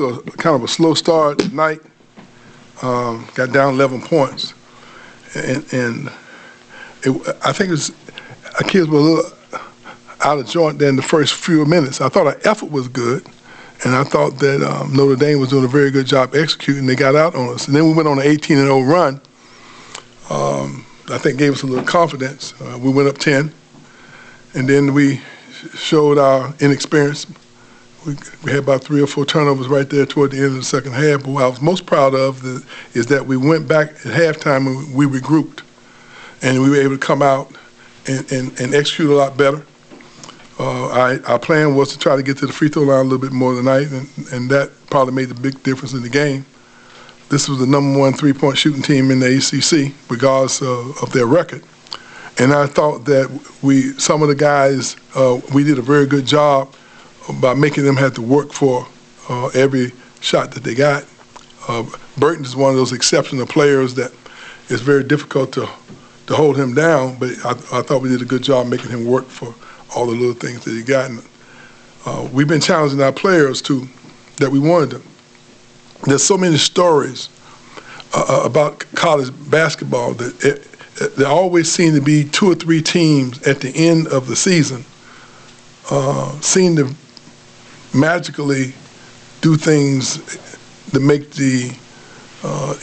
to a kind of a slow start at night. Got down 11 points, and I think our kids were a little out of joint there in the first few minutes. I thought our effort was good, and I thought that Notre Dame was doing a very good job executing. They got out on us, and then we went on an 18-0 run. I think gave us a little confidence. We went up 10, and then we showed our inexperience. We had about 3 or 4 turnovers right there toward the end of the second half. But what I was most proud of is that we went back at halftime and we regrouped, and we were able to come out and execute a lot better. Our plan was to try to get to the free throw line a little bit more tonight, and that probably made the big difference in the game. This was the #1 3-point shooting team in the ACC, regardless of their record. And I thought that some of the guys, we did a very good job by making them have to work for every shot that they got. Burton is one of those exceptional players that it's very difficult to hold him down, but I thought we did a good job making him work for all the little things that he got. And, we've been challenging our players too, that we wanted them. There's so many stories about college basketball that there always seem to be 2 or 3 teams at the end of the season seem to magically do things that make the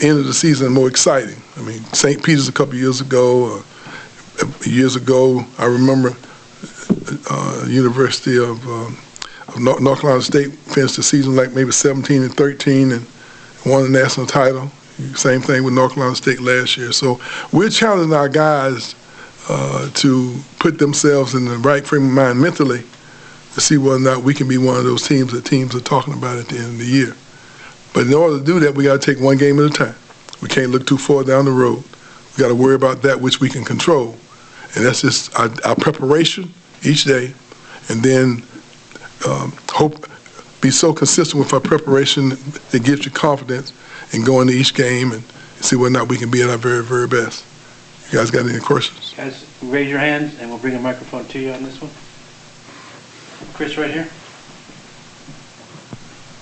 end of the season more exciting. I mean, St. Peter's a couple years ago. I remember University of North Carolina State finished the season like maybe 17-13 and won the national title. Same thing with North Carolina State last year. So we're challenging our guys to put themselves in the right frame of mind mentally to see whether or not we can be one of those teams that teams are talking about at the end of the year. But in order to do that, we got to take one game at a time. We can't look too far down the road. We got to worry about that which we can control. And that's just our preparation each day, and then be so consistent with our preparation that gives you confidence in going to each game and see whether or not we can be at our very, very best. You guys got any questions? Guys, raise your hands and we'll bring a microphone to you on this one. Chris, right here.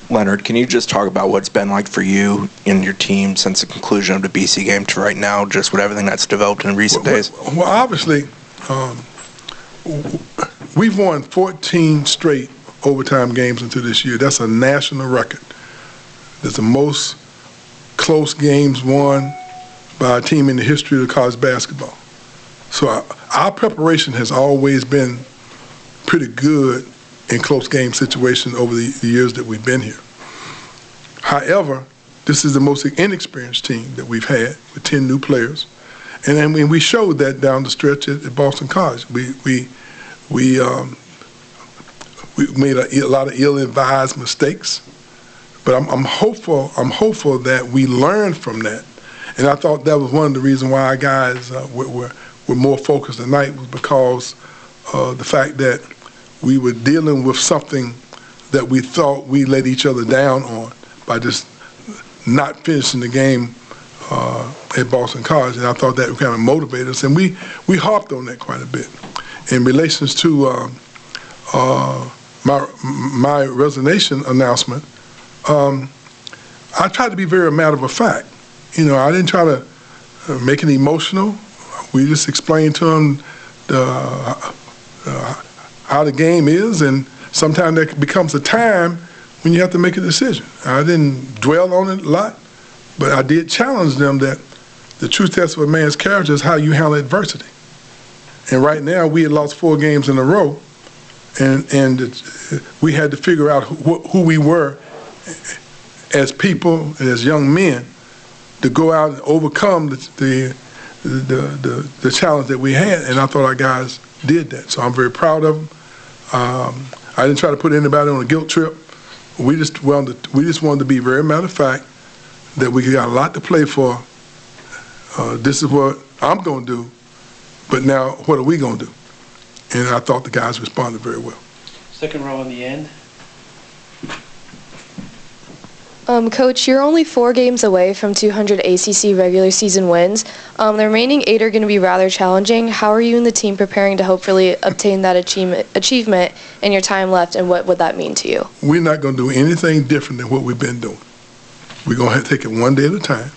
Leonard, can you just talk about what it's been like for you and your team since the conclusion of the BC game to right now, just with everything that's developed in recent days? Well, obviously, we've won 14 straight overtime games into this year. That's a national record. That's the most close games won by a team in the history of college basketball. So our preparation has always been pretty good in close game situations over the years that we've been here. However, this is the most inexperienced team that we've had with 10 new players. And then we showed that down the stretch at Boston College. We made a lot of ill-advised mistakes, but I'm hopeful that we learned from that. And I thought that was one of the reasons why our guys were more focused tonight, was because the fact that we were dealing with something that we thought we let each other down on by just not finishing the game at Boston College, and I thought that kind of motivated us, and we harped on that quite a bit. In relations to my resignation announcement, I tried to be very matter of fact. You know, I didn't try to make it emotional. We just explained to them how the game is, and sometimes there becomes a time when you have to make a decision. I didn't dwell on it a lot, but I did challenge them that the true test of a man's character is how you handle adversity. And right now, we had lost 4 games in a row, and we had to figure out who we were as people and as young men to go out and overcome the challenge that we had, and I thought our guys did that. So I'm very proud of them. I didn't try to put anybody on a guilt trip. We just wanted to be very matter of fact that we got a lot to play for. This is what I'm going to do, but now what are we going to do? And I thought the guys responded very well. Second row on the end. Coach, you're only 4 games away from 200 ACC regular season wins. The remaining 8 are going to be rather challenging. How are you and the team preparing to hopefully obtain that achievement in your time left, and what would that mean to you? We're not going to do anything different than what we've been doing. We're going to take it one day at a time.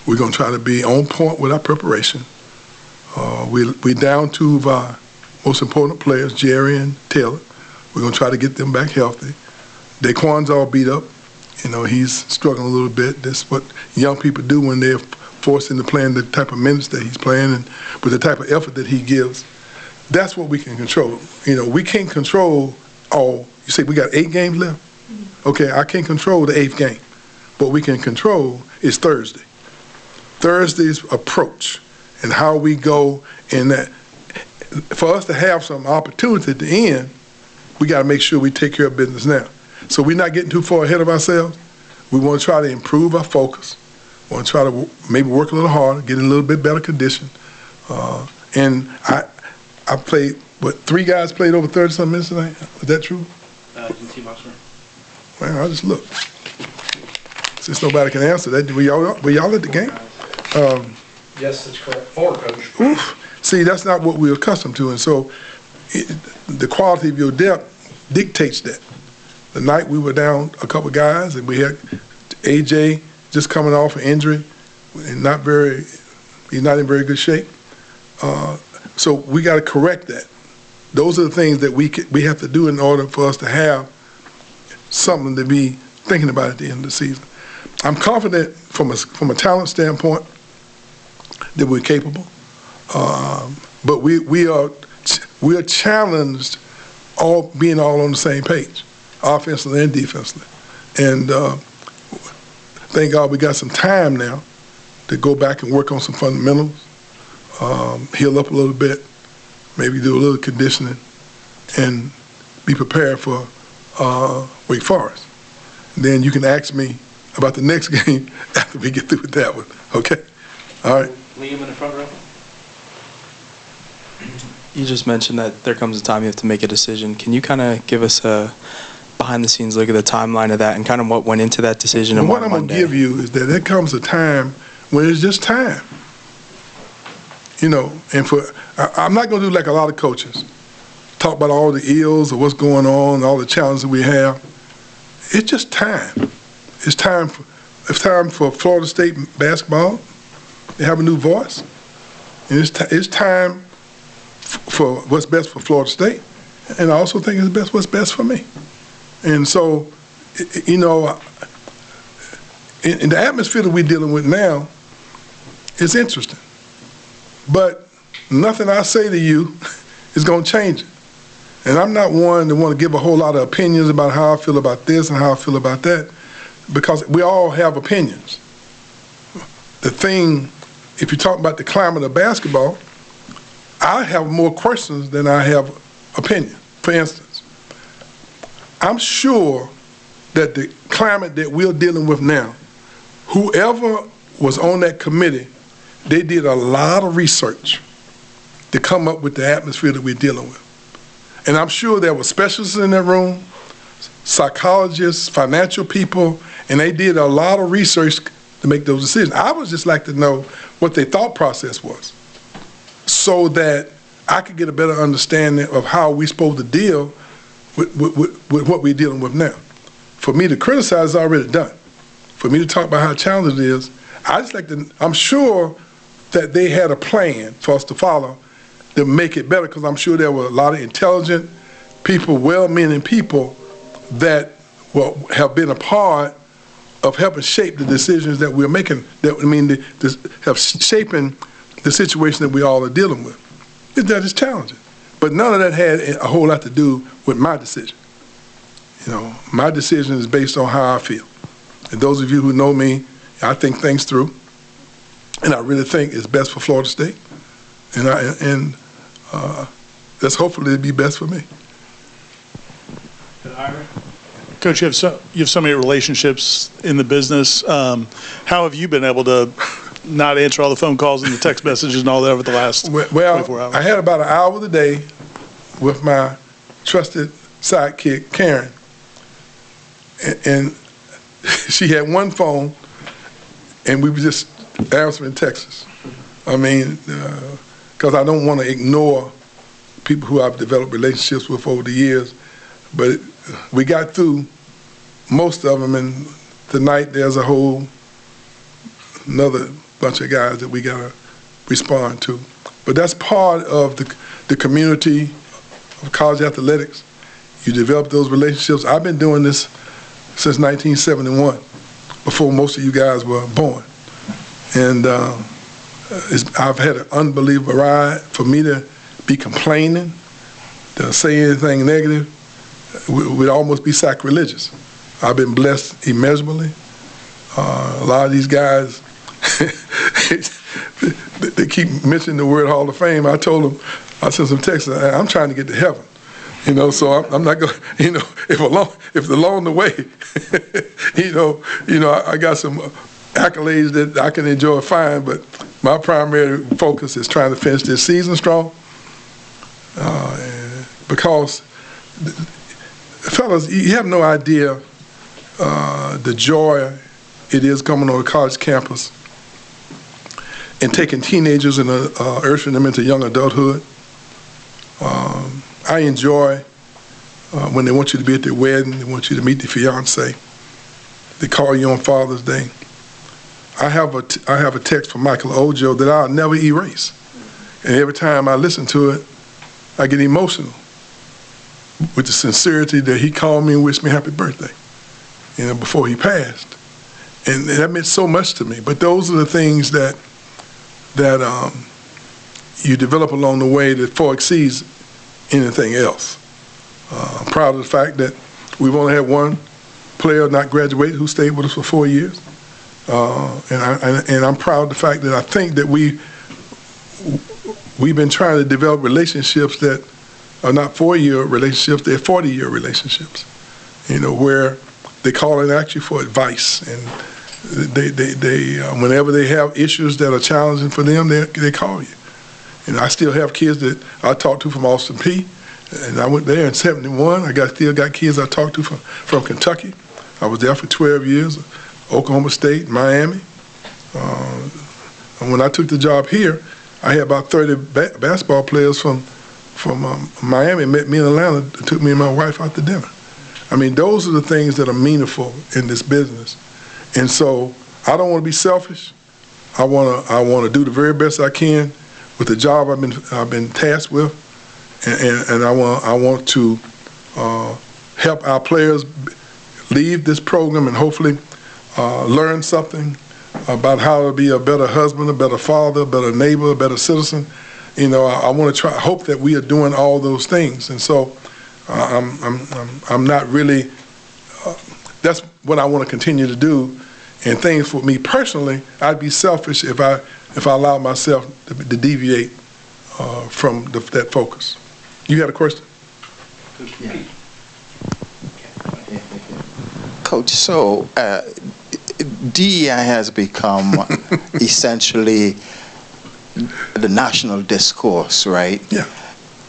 We're going to try to be on point with our preparation. We're down 2 of our most important players, Jerry and Taylor. We're going to try to get them back healthy. Daquan's all beat up. You know, he's struggling a little bit. That's what young people do when they're forced into playing the type of minutes that he's playing and with the type of effort that he gives. That's what we can control. You know, we can't control all. You say we got 8 games left? Okay, I can't control the 8th game. What we can control is Thursday. Thursday's approach and how we go in that. For us to have some opportunity at the end, we got to make sure we take care of business now. So we're not getting too far ahead of ourselves. We want to try to improve our focus. We want to try to maybe work a little harder, get in a little bit better condition. And I played, 3 guys played over 30-something minutes tonight? Is that true? Well, I just look. Since nobody can answer that, were y'all at the game? Yes, that's correct. 4, Coach. Oof. See, that's not what we're accustomed to. And so the quality of your depth dictates that. The night we were down a couple guys, and we had AJ just coming off an injury, and he's not in very good shape. So we got to correct that. Those are the things that we have to do in order for us to have something to be thinking about at the end of the season. I'm confident from a talent standpoint that we're capable, but we are challenged being all on the same page, offensively and defensively. And thank God we got some time now to go back and work on some fundamentals, heal up a little bit, maybe do a little conditioning, and be prepared for Wake Forest. And then you can ask me about the next game after we get through with that one, okay? All right. Liam in the front row. You just mentioned that there comes a time you have to make a decision. Can you kind of give us a behind-the-scenes look at the timeline of that and kind of what went into that decision? And what I'm going to give you is that there comes a time when it's just time. You know, and I'm not going to do like a lot of coaches, talk about all the ills of what's going on, all the challenges we have. It's just time. It's time for Florida State basketball to have a new voice. And it's time for what's best for Florida State. And I also think it's what's best for me. And so, you know, in the atmosphere that we're dealing with now, it's interesting. But nothing I say to you is going to change it. And I'm not one to want to give a whole lot of opinions about how I feel about this and how I feel about that, because we all have opinions. The thing, if you talk about the climate of basketball, I have more questions than I have opinion. For instance, I'm sure that the climate that we're dealing with now, whoever was on that committee, they did a lot of research to come up with the atmosphere that we're dealing with. And I'm sure there were specialists in that room, psychologists, financial people, and they did a lot of research to make those decisions. I would just like to know what their thought process was so that I could get a better understanding of how we're supposed to deal with what we're dealing with now. For me to criticize is already done. For me to talk about how challenging it is, I just like to, I'm sure that they had a plan for us to follow to make it better, because I'm sure there were a lot of intelligent people, well-meaning people that have been a part of helping shape the decisions that we're making, have shaping the situation that we all are dealing with. That is challenging. But none of that had a whole lot to do with my decision. You know, my decision is based on how I feel. And those of you who know me, I think things through, and I really think it's best for Florida State, and that's hopefully to be best for me. Coach, you have so many relationships in the business. How have you been able to not answer all the phone calls and the text messages and all that over the last 24 hours? I had about an hour a day with my trusted sidekick, Karen. And she had one phone, and we were just answering texts. I mean, because I don't want to ignore people who I've developed relationships with over the years, but we got through most of them, and tonight there's a whole another bunch of guys that we got to respond to. But that's part of the community of college athletics. You develop those relationships. I've been doing this since 1971, before most of you guys were born. And I've had an unbelievable ride. For me to be complaining, to say anything negative, would almost be sacrilegious. I've been blessed immeasurably. A lot of these guys, they keep mentioning the word Hall of Fame. I told them, I sent some texts, I'm trying to get to heaven. You know, so I'm not going, you know, if along the way, I got some accolades that I can enjoy fine, but my primary focus is trying to finish this season strong. Because, fellas, you have no idea the joy it is coming on a college campus and taking teenagers and ushering them into young adulthood. I enjoy when they want you to be at their wedding, they want you to meet the fiance, they call you on Father's Day. I have a text from Michael Ojo that I'll never erase. And every time I listen to it, I get emotional with the sincerity that he called me and wished me happy birthday, before he passed. And that meant so much to me. But those are the things that you develop along the way that far exceeds anything else. I'm proud of the fact that we've only had one player not graduate who stayed with us for 4 years. And I'm proud of the fact that I think that we've been trying to develop relationships that are not 4-year relationships, they're 40-year relationships, where they call and ask you for advice. And they whenever they have issues that are challenging for them, they call you. And I still have kids that I talk to from Austin Peay, and I went there in '71. I still got kids I talk to from Kentucky. I was there for 12 years, Oklahoma State, Miami. And when I took the job here, I had about 30 basketball players from Miami met me in Atlanta, took me and my wife out to dinner. I mean, those are the things that are meaningful in this business. And so I don't want to be selfish. I want to do the very best I can with the job I've been tasked with, and I want to help our players leave this program and hopefully learn something about how to be a better husband, a better father, a better neighbor, a better citizen. I want to hope that we are doing all those things. And so I'm not really, that's what I want to continue to do. And things for me personally, I'd be selfish if I allowed myself to deviate from that focus. You had a question? Yeah. Coach, so DEI has become essentially the national discourse, right? Yeah.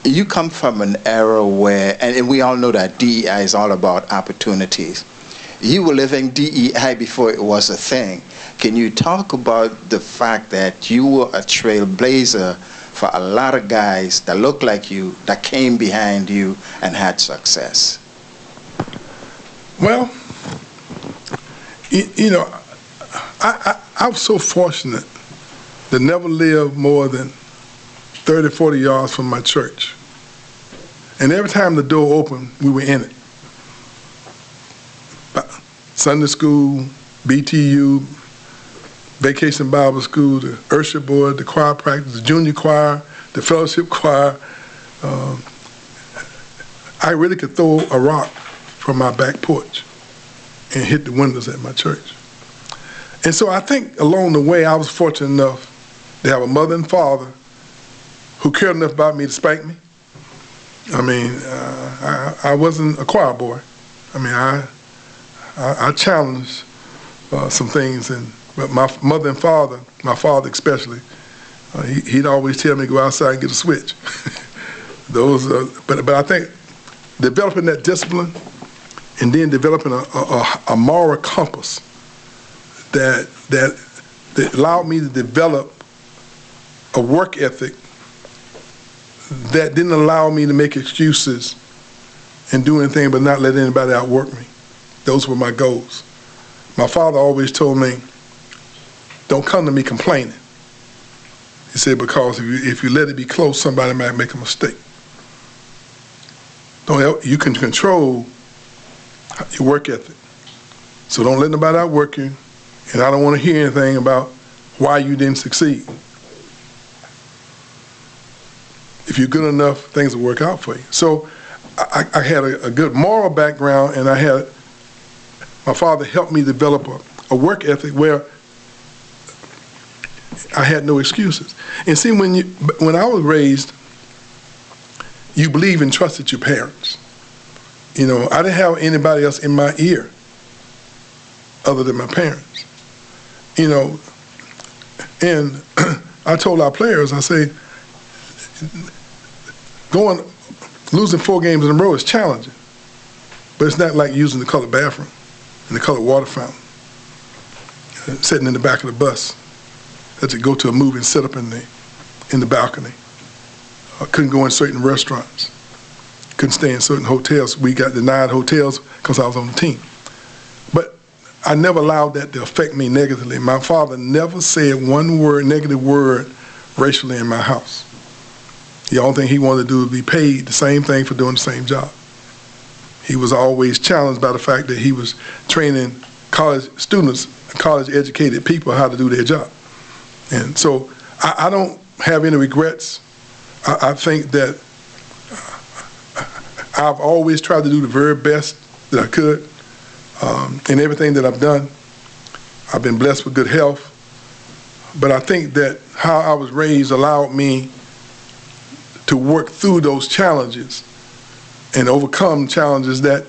You come from an era where, and we all know that DEI is all about opportunities. You were living DEI before it was a thing. Can you talk about the fact that you were a trailblazer for a lot of guys that look like you, that came behind you and had success? Well, I was so fortunate to never live more than 30, 40 yards from my church. And every time the door opened, we were in it. Sunday school, BTU, Vacation Bible School, the Usher Board, the choir practice, the junior choir, the fellowship choir. I really could throw a rock from my back porch and hit the windows at my church. And so I think along the way, I was fortunate enough to have a mother and father who cared enough about me to spank me. I mean, I wasn't a choir boy. I mean, I challenged some things, but my mother and father, my father especially, he'd always tell me to go outside and get a switch. But I think developing that discipline and then developing a moral compass that allowed me to develop a work ethic that didn't allow me to make excuses and do anything but not let anybody outwork me. Those were my goals. My father always told me, don't come to me complaining. He said, because if you let it be close, somebody might make a mistake. You can control your work ethic. So don't let nobody outwork you, and I don't want to hear anything about why you didn't succeed. If you're good enough, things will work out for you. So I had a good moral background, and my father helped me develop a work ethic where I had no excuses. And see, when I was raised, you believe and trusted your parents. You know, I didn't have anybody else in my ear other than my parents. You know, and I told our players, I say, losing 4 games in a row is challenging, but it's not like using the colored bathroom and the colored water fountain, sitting in the back of the bus. Had to go to a movie and sit up in the balcony. I couldn't go in certain restaurants. Couldn't stay in certain hotels. We got denied hotels because I was on the team. But I never allowed that to affect me negatively. My father never said one negative word racially in my house. The only thing he wanted to do was be paid the same thing for doing the same job. He was always challenged by the fact that he was training college students, college-educated people how to do their job. And so I don't have any regrets. I think that I've always tried to do the very best that I could in everything that I've done. I've been blessed with good health. But I think that how I was raised allowed me to work through those challenges and overcome challenges that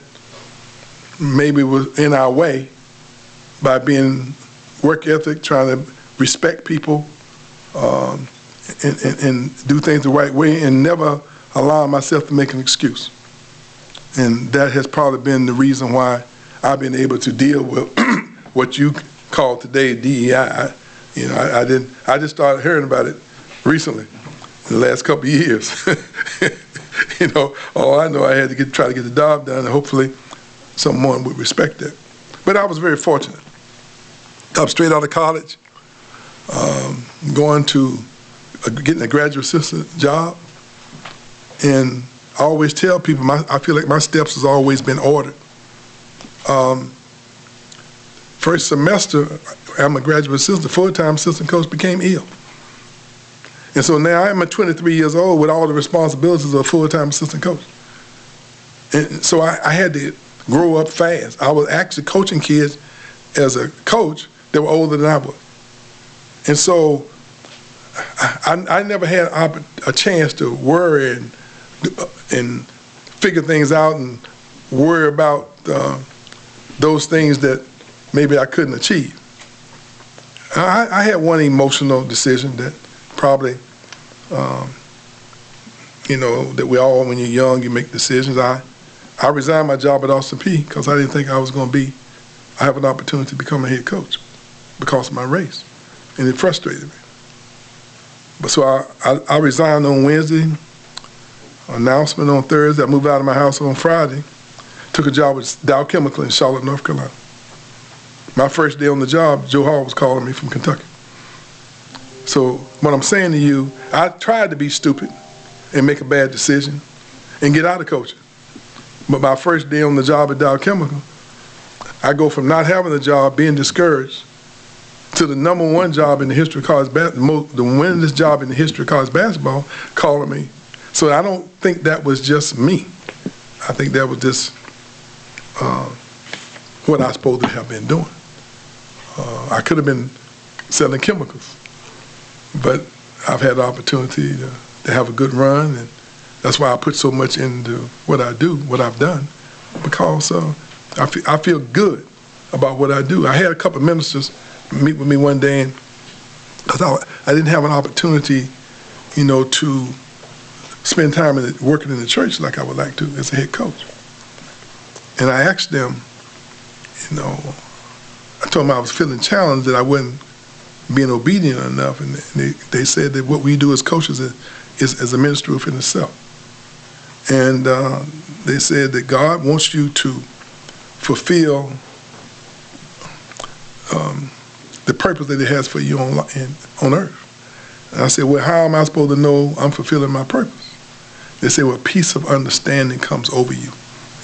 maybe was in our way by being work ethic, trying to respect people and do things the right way and never allow myself to make an excuse. And that has probably been the reason why I've been able to deal with what you call today DEI. You know, I just started hearing about it recently, in the last couple of years. You know, all I know, I had to try to get the job done, and hopefully someone would respect that. But I was very fortunate. I'm straight out of college, getting a graduate assistant job, and I always tell people, I feel like my steps has always been ordered. First semester, I'm a graduate assistant, full-time assistant coach, became ill. And so now I'm 23 years old with all the responsibilities of a full-time assistant coach. And so I had to grow up fast. I was actually coaching kids as a coach that were older than I was. And so I never had a chance to worry and figure things out and worry about those things that maybe I couldn't achieve. I had one emotional decision that probably, you know, that we all, when you're young, you make decisions. I resigned my job at Austin Peay because I didn't think I was going to have an opportunity to become a head coach because of my race, and it frustrated me. But so I resigned on Wednesday, announcement on Thursday. I moved out of my house on Friday, took a job with Dow Chemical in Charlotte, North Carolina. My first day on the job, Joe Hall was calling me from Kentucky. So what I'm saying to you, I tried to be stupid and make a bad decision and get out of coaching. But my first day on the job at Dow Chemical, I go from not having a job, being discouraged, to the #1 job in the history of college basketball, the winningest job in the history of college basketball, calling me. So I don't think that was just me. I think that was just what I was supposed to have been doing. I could have been selling chemicals, but I've had the opportunity to have a good run, and that's why I put so much into what I do, what I've done, because I feel good about what I do. I had a couple of ministers meet with me one day, and because I didn't have an opportunity, you know, to spend time working in the church like I would like to as a head coach. And I asked them, you know, I told them I was feeling challenged, that I wasn't being obedient enough, and they said that what we do as coaches is a ministry within itself. And they said that God wants you to fulfill the purpose that He has for you on earth. And I said, well, how am I supposed to know I'm fulfilling my purpose? They said, well, peace of understanding comes over you,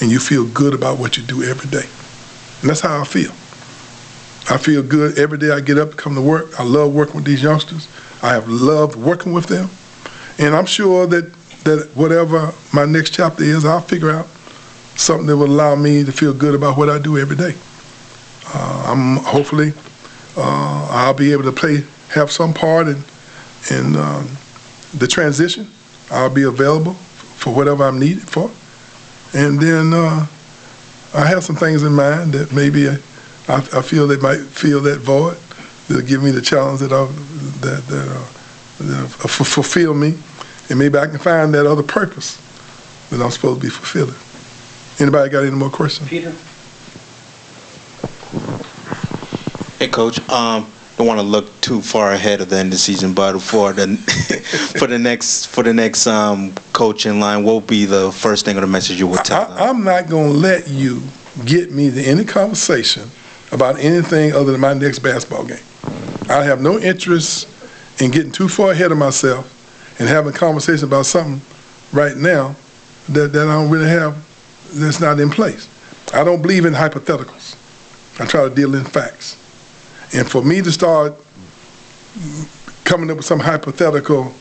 and you feel good about what you do every day. And that's how I feel. I feel good every day I get up, come to work. I love working with these youngsters. I have loved working with them. And I'm sure that whatever my next chapter is, I'll figure out something that will allow me to feel good about what I do every day. Hopefully, I'll be able to have some part in the transition. I'll be available for whatever I'm needed for. And then I have some things in mind that maybe I feel they might fill that void. They'll give me the challenge that fulfill me, and maybe I can find that other purpose that I'm supposed to be fulfilling. Anybody got any more questions? Peter? Hey, Coach. Don't want to look too far ahead of the end of the season, but for the next coach in line, what will be the first thing or the message you would tell them? I'm not going to let you get me to any conversation about anything other than my next basketball game. I have no interest in getting too far ahead of myself and having a conversation about something right now that I don't really have, that's not in place. I don't believe in hypotheticals. I try to deal in facts. And for me to start coming up with some hypothetical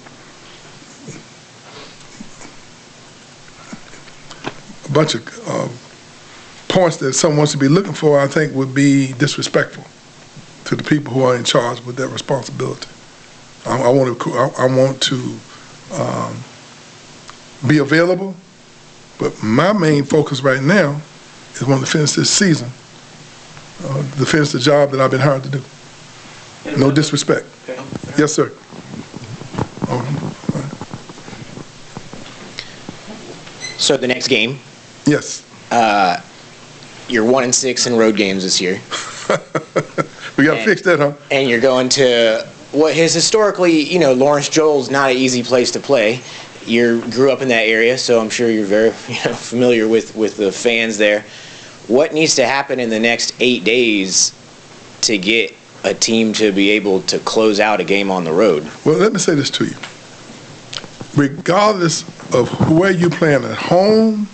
bunch of points that someone should be looking for, I think would be disrespectful to the people who are in charge with that responsibility. I want to be available, but my main focus right now is wanting to finish this season, to finish the job that I've been hired to do. No disrespect. Okay. Yes, sir. So the next game, Yes. you're 1-6 in road games this year. We got to fix that, huh? And you're going to what has historically, Lawrence Joel's not an easy place to play. You grew up in that area, so I'm sure you're very familiar with the fans there. What needs to happen in the next 8 days to get a team to be able to close out a game on the road? Well, let me say this to you. Regardless of where you're playing, at home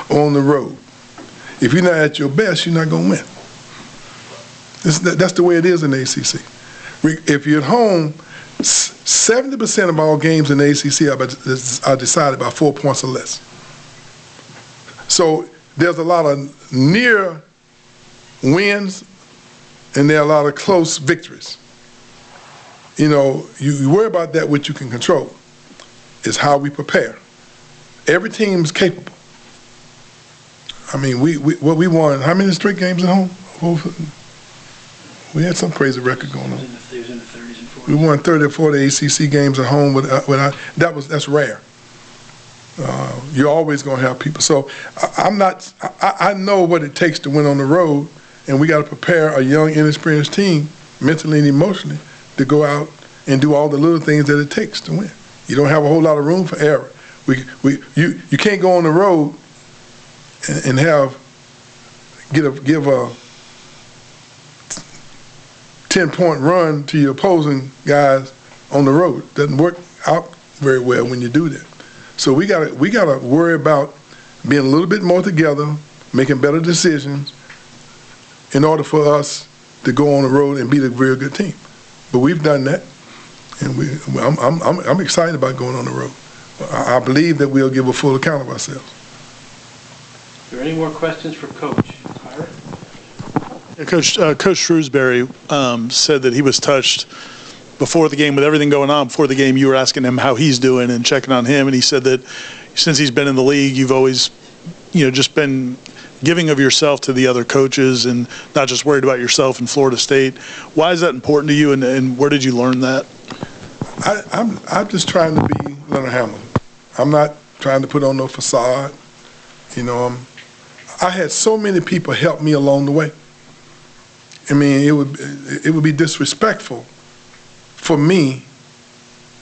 or on the road, if you're not at your best, you're not going to win. That's the way it is in the ACC. If you're at home, 70% of all games in the ACC are decided by 4 points or less. So there's a lot of near wins, and there are a lot of close victories. You worry about that which you can control. Is how we prepare. Every team's capable. I mean, we won how many straight games at home? We had some crazy record going on. It was in the 30s and 40s. We won 30 or 40 ACC games at home. That's rare. You're always going to have people. So I know what it takes to win on the road, and we got to prepare a young, inexperienced team mentally and emotionally to go out and do all the little things that it takes to win. You don't have a whole lot of room for error. You can't go on the road and give a 10-point run to your opposing guys on the road. Doesn't work out very well when you do that. So we gotta worry about being a little bit more together, making better decisions in order for us to go on the road and beat a very good team. But we've done that, and I'm excited about going on the road. I believe that we'll give a full account of ourselves. Are there any more questions for Coach? Ira? Yeah, Coach Shrewsbury said that he was touched before the game with everything going on. Before the game, you were asking him how he's doing and checking on him, and he said that since he's been in the league, you've always, just been giving of yourself to the other coaches and not just worried about yourself in Florida State. Why is that important to you, and where did you learn that? I'm just trying to be Leonard Hamilton. I'm not trying to put on no facade. I had so many people help me along the way. I mean, it would be disrespectful for me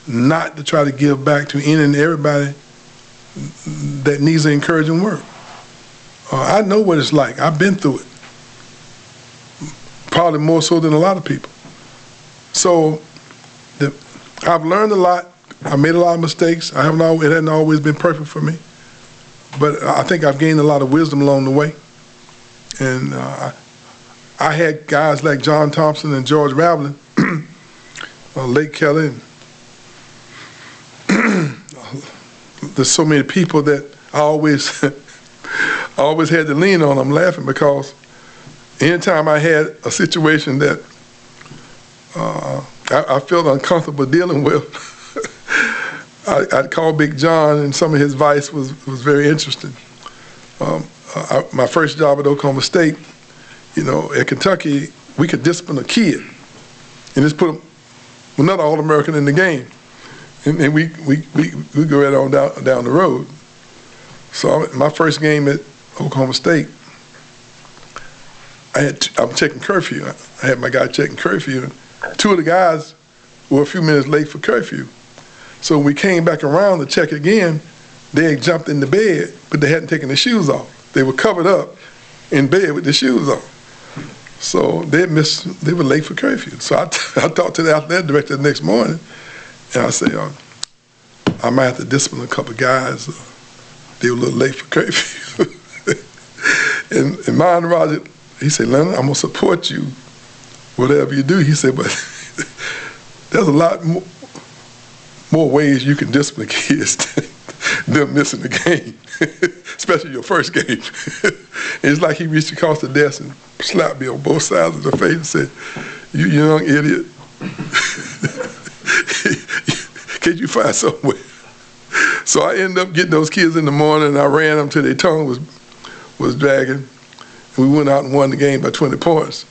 not to try to give back to any and everybody that needs an encouraging word. I know what it's like. I've been through it, probably more so than a lot of people. So I've learned a lot. I made a lot of mistakes. It hasn't always been perfect for me, but I think I've gained a lot of wisdom along the way. And I had guys like John Thompson and George Raveling, Lake Kelly, and there's so many people that I always had to lean on. I'm laughing because anytime I had a situation that I felt uncomfortable dealing with, I'd call Big John, and some of his advice was very interesting. My first job at Oklahoma State, at Kentucky, we could discipline a kid and just put another All-American in the game, and we go right on down the road. So my first game at Oklahoma State, I'm checking curfew. I had my guy checking curfew, and two of the guys were a few minutes late for curfew. So when we came back around to check again, they had jumped in the bed, but they hadn't taken their shoes off. They were covered up in bed with their shoes on. So they were late for curfew. So I talked to the athletic director the next morning, and I said, I might have to discipline a couple of guys. They were a little late for curfew. and mine, Roger, he said, Leonard, I'm going to support you, whatever you do. He said, but there's a lot more ways you can discipline kids than missing the game, especially your first game. It's like he reached across the desk and slapped me on both sides of the face and said, you young idiot, can't you find somewhere? So I ended up getting those kids in the morning, and I ran them till their tongue was dragging. We went out and won the game by 20 points.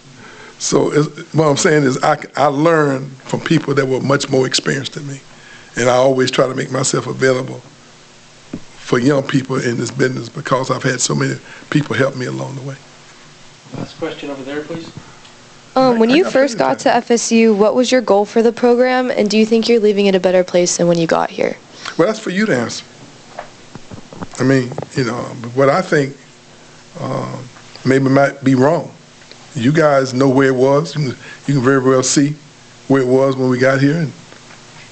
So what I'm saying is I learned from people that were much more experienced than me. And I always try to make myself available for young people in this business because I've had so many people help me along the way. Last question over there, please. When you first got to FSU, what was your goal for the program, and do you think you're leaving it a better place than when you got here? Well, that's for you to answer. I mean, what I think maybe might be wrong. You guys know where it was. You can very well see where it was when we got here,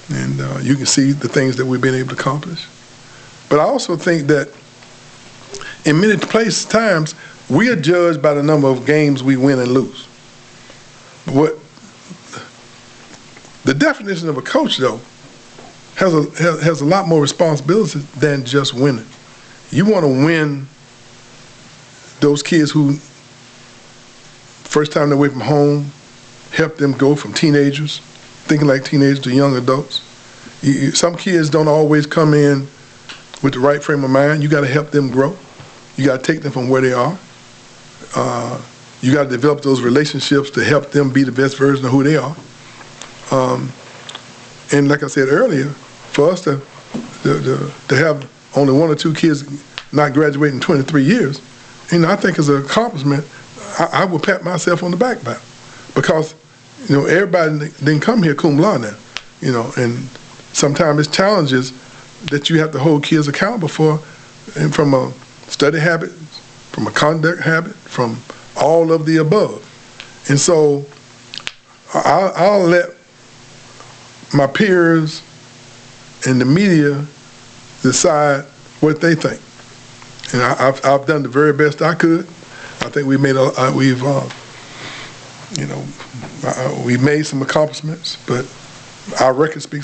and you can see the things that we've been able to accomplish. But I also think that in many times, we are judged by the number of games we win and lose. What the definition of a coach, though, has a lot more responsibility than just winning. You want to win those kids who first time they're away from home, help them go from teenagers, thinking like teenagers, to young adults. Some kids don't always come in with the right frame of mind. You got to help them grow. You got to take them from where they are. You got to develop those relationships to help them be the best version of who they are. And like I said earlier, for us to have only one or two kids not graduate in 23 years, I think is an accomplishment. I will pat myself on the back about it, because everybody didn't come here cum laude now, and sometimes it's challenges that you have to hold kids accountable for, and from a study habit, from a conduct habit, from all of the above. And so I'll let my peers and the media decide what they think. And I've done the very best I could. I think we've made we've made some accomplishments, but our record speaks